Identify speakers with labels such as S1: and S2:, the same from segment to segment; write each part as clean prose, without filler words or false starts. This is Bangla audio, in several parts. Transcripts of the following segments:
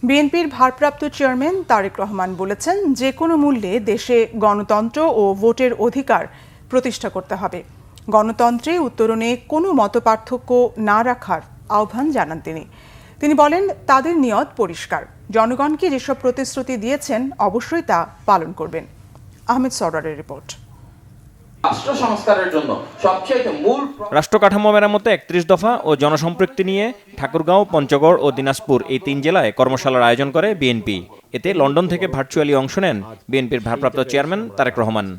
S1: বিএনপির ভারপ্রাপ্ত চেয়ারম্যান তারেক রহমান বলেছেন, যে কোনো মূল্যে দেশে গণতন্ত্র ও ভোটের অধিকার প্রতিষ্ঠা করতে হবে। গণতন্ত্রে উত্তরণে কোনো মতপার্থক্য না রাখার আহ্বান জানান তিনি বলেন, তাদের নিয়ত পরিষ্কার, জনগণকে যেসব প্রতিশ্রুতি দিয়েছেন অবশ্যই তা পালন করবেন। আহমেদ সরওয়ারের রিপোর্ট।
S2: রাষ্ট্র সংস্কারের জন্য সবচেয়ে মূল
S3: রাষ্ট্র কাঠামো মেরামতে ৩১ দফা ও জনসম্পৃক্তি নিয়ে ঠাকুরগাঁও, পঞ্চগড় ও দিনাজপুর এই ৩ জেলায় কর্মশালার আয়োজন করে বিএনপি। এতে লন্ডন থেকে ভার্চুয়ালি অংশ নেন বিএনপির ভারপ্রাপ্ত চেয়ারম্যান তারেক রহমান।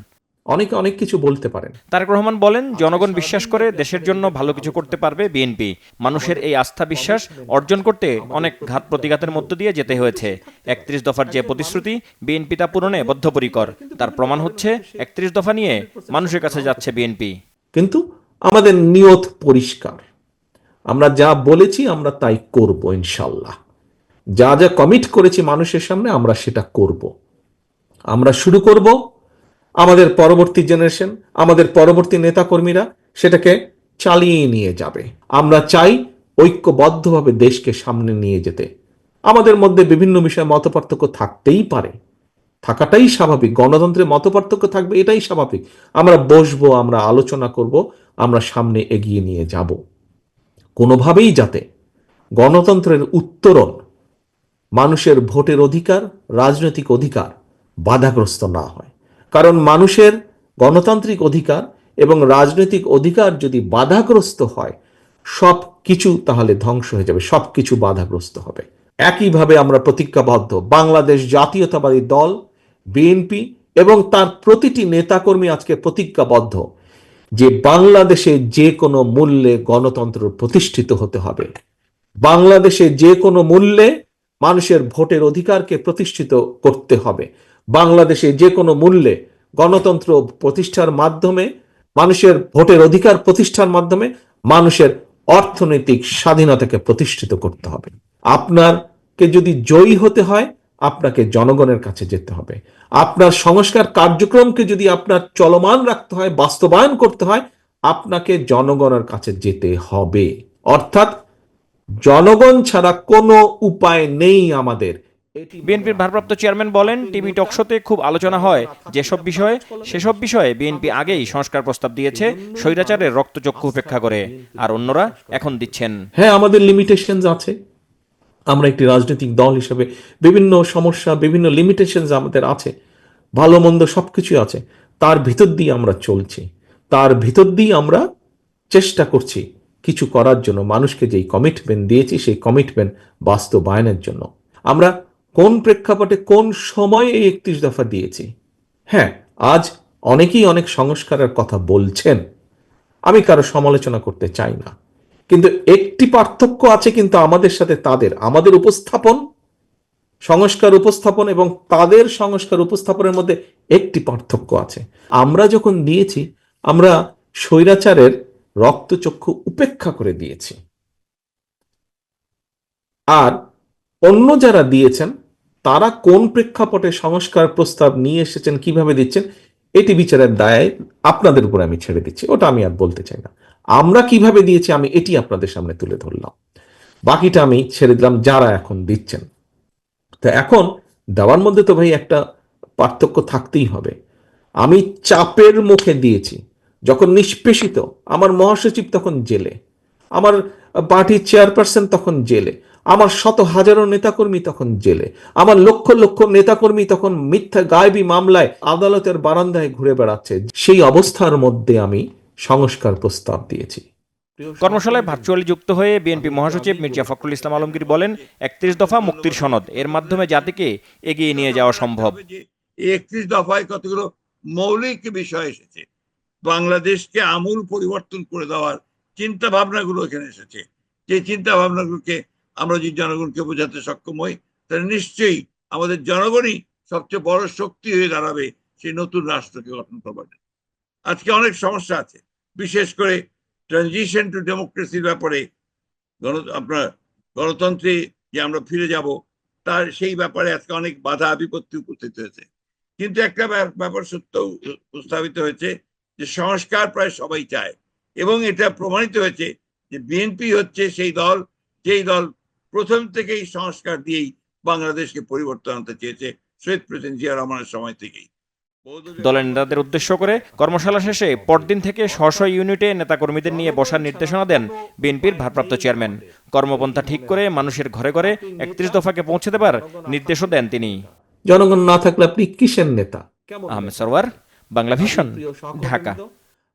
S4: অনেকে অনেক কিছু বলতে পারেন।
S3: তারেক রহমান বলেন, জনগণ বিশ্বাস করে দেশের জন্য ভালো কিছু করতে পারবে বিএনপি। মানুষের এই আস্থা বিশ্বাস অর্জন করতে অনেক ঘাত প্রতিঘাতের মধ্য দিয়ে যেতে হয়েছে। ৩১ দফার যে প্রতিশ্রুতি, বিএনপি তা পূরণে বদ্ধপরিকর। তার প্রমাণ হচ্ছে ৩১ দফা নিয়ে মানুষের কাছে যাচ্ছে বিএনপি।
S4: কিন্তু আমাদের নিয়ত পরিষ্কার, আমরা যা বলেছি আমরা তাই করব ইনশাল্লাহ। যা যা কমিট করেছি মানুষের সামনে আমরা সেটা করব। আমরা শুরু করব, আমাদের পরবর্তী জেনারেশন, আমাদের পরবর্তী নেতাকর্মীরা সেটাকে চালিয়ে নিয়ে যাবে। আমরা চাই ঐক্যবদ্ধভাবে দেশকে সামনে নিয়ে যেতে। আমাদের মধ্যে বিভিন্ন বিষয়ে মতপার্থক্য থাকতেই পারে, থাকাটাই স্বাভাবিক। গণতন্ত্রে মতপার্থক্য থাকবে, এটাই স্বাভাবিক। আমরা বসবো, আমরা আলোচনা করব, আমরা সামনে এগিয়ে নিয়ে যাব। কোনোভাবেই যাতে গণতন্ত্রের উত্তরণ, মানুষের ভোটের অধিকার, রাজনৈতিক অধিকার বাধাগ্রস্ত না হয়। কারণ মানুষের গণতান্ত্রিক অধিকার এবং রাজনৈতিক অধিকার যদি বাধাগ্রস্ত হয়, সব কিছু তাহলে ধ্বংস হয়ে যাবে, সব কিছু বাধাগ্রস্ত হবে। একইভাবে আমরা প্রতিজ্ঞাবদ্ধ, বাংলাদেশ জাতীয়তাবাদী দল বিএনপি এবং তার প্রতিটি নেতাকর্মী আজকে প্রতিজ্ঞাবদ্ধ যে বাংলাদেশে যে কোনো মূল্যে গণতন্ত্র প্রতিষ্ঠিত হতে হবে। বাংলাদেশে যে কোনো মূল্যে মানুষের ভোটের অধিকারকে প্রতিষ্ঠিত করতে হবে। বাংলাদেশে যে কোনো মূল্যে গণতন্ত্র প্রতিষ্ঠার মাধ্যমে, মানুষের ভোটের অধিকার প্রতিষ্ঠার মাধ্যমে মানুষের অর্থনৈতিক স্বাধীনতাকে প্রতিষ্ঠিত করতে হবে। আপনাকে যদি জয়ী হতে হয়, আপনাকে জনগণের কাছে যেতে হবে। আপনার সংস্কার কার্যক্রমকে যদি আপনার চলমান রাখতে হয়, বাস্তবায়ন করতে হয়, আপনাকে জনগণের কাছে যেতে হবে। অর্থাৎ জনগণ ছাড়া কোনো উপায় নেই আমাদের।
S3: বিএনপির ভারপ্রাপ্ত চেয়ারম্যান বলেন, টিভি টকশোতে খুব আলোচনা হয় যেসব বিষয়ে, সেসব বিষয়ে বিএনপি আগেই সংস্কার প্রস্তাব দিয়েছে স্বৈরাচারের রক্তচক্ষু উপেক্ষা করে, আর অন্যরা এখন দিচ্ছেন।
S4: হ্যাঁ, আমাদের লিমিটেশনস আছে। আমরা একটি রাজনৈতিক দল হিসেবে বিভিন্ন সমস্যা, বিভিন্ন লিমিটেশনস আমাদের আছে, ভালো মন্দ সবকিছু আছে। তার ভিতর দিয়ে আমরা চলছি, তার ভিতর দিয়ে আমরা চেষ্টা করছি কিছু করার জন্য। মানুষকে যেই কমিটমেন্ট দিয়েছি সেই কমিটমেন্ট বাস্তবায়নের জন্য। আমরা কোন প্রেক্ষাপটে কোন সময়ে এই ৩১ দফা দিয়েছি। হ্যাঁ, আজ অনেকেই অনেক সংস্কারের কথা বলছেন, আমি কারো সমালোচনা করতে চাই না, কিন্তু একটি পার্থক্য আছে কিন্তু আমাদের সাথে তাদের, আমাদের উপস্থাপন, সংস্কার উপস্থাপন এবং তাদের সংস্কার উপস্থাপনের মধ্যে একটি পার্থক্য আছে। আমরা যখন দিয়েছি, আমরা স্বৈরাচারের রক্তচক্ষু উপেক্ষা করে দিয়েছি। আর অন্য যারা দিয়েছেন তারা কোন প্রেক্ষাপটে সংস্কার প্রস্তাব নিয়ে এসেছেন, কিভাবে দিচ্ছেন, এটি বিচারের দায় আপনাদের উপর আমি ছেড়ে দিচ্ছি, ওটা আমি আর বলতে চাই না। আমরা কিভাবে দিয়েছি আমি এটি আপনাদের সামনে তুলে ধরলাম, বাকিটা আমি ছেড়ে দিলাম যারা এখন দিচ্ছেন। তো এখন দেওয়ার মধ্যে তো ভাই একটা পার্থক্য থাকতেই হবে। আমি চাপের মুখে দিয়েছি, যখন নিষ্পেষিত, আমার মহাসচিব তখন জেলে, আমার পার্টির চেয়ারপারসন তখন জেলে, আমার শত হাজারো নেতাকর্মী তখন জেলে, আমার লক্ষ লক্ষ নেতাকর্মী তখন মিথ্যা গায়েবী মামলায় আদালতের বারান্দায় ঘুরে বেড়াচ্ছে। সেই অবস্থার মধ্যে আমি সংস্কার প্রস্তাব দিয়েছি।
S3: কর্মশালায় ভার্চুয়ালি যুক্ত হয়ে বিএনপি মহাসচিব মির্জা ফখরুল ইসলাম আলমগীর বলেন, ৩১ দফা মুক্তির সনদ, এর মাধ্যমে জাতিকে এগিয়ে নিয়ে যাওয়া সম্ভব।
S5: ৩১ দফায় কতগুলো মৌলিক বিষয় এসেছে, বাংলাদেশকে আমূল পরিবর্তন করে দেওয়ার চিন্তা ভাবনাগুলো এখানে এসেছে। যে চিন্তা ভাবনাগুলোকে আমরা যদি জনগণকে বোঝাতে সক্ষম হই, তাহলে নিশ্চয়ই আমাদের জনগণই সবচেয়ে বড় শক্তি হয়ে দাঁড়াবে সেই নতুন রাষ্ট্রকে গঠন করবার। আজকে অনেক সমস্যা আছে, বিশেষ করে ট্রানজিশন টু ডেমোক্রেসির ব্যাপারে, আপনার গণতন্ত্রে যে আমরা ফিরে যাব তার সেই ব্যাপারে আজকে অনেক বাধা বিপত্তি উপস্থিত হয়েছে। কিন্তু একটা ব্যাপার সত্য উপস্থাপিত হয়েছে যে সংস্কার প্রায় সবাই চায়, এবং এটা প্রমাণিত হয়েছে যে বিএনপি হচ্ছে সেই দল যেই দল প্রথম থেকেই সংস্কার দিয়েই বাংলাদেশকে পরিবর্তন আনতে চেয়েছে শহীদ প্রেসিডেন্ট জিয়া রহমানের সময় থেকেই।
S3: দলের নেতাদের উদ্দেশ্য করে কর্মশালা শেষে পরদিন থেকে স্ব ইউনিটে নেতাকর্মীদের নিয়ে বসার নির্দেশনা দেন বিএনপির ভারপ্রাপ্ত চেয়ারম্যান। কর্মপন্থা ঠিক করে মানুষের ঘরে ঘরে ৩১ দফাকে পৌঁছে দেবার নির্দেশও দেন তিনি।
S4: জনগণ না থাকলে আপনি কিসের নেতা?
S3: আহমেদ সরওয়ার, বাংলা ভিশন,
S4: প্রিয় সহকর্মীবৃন্দ,
S3: ঢাকা।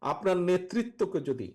S4: আপনার নেতৃত্বকে যদি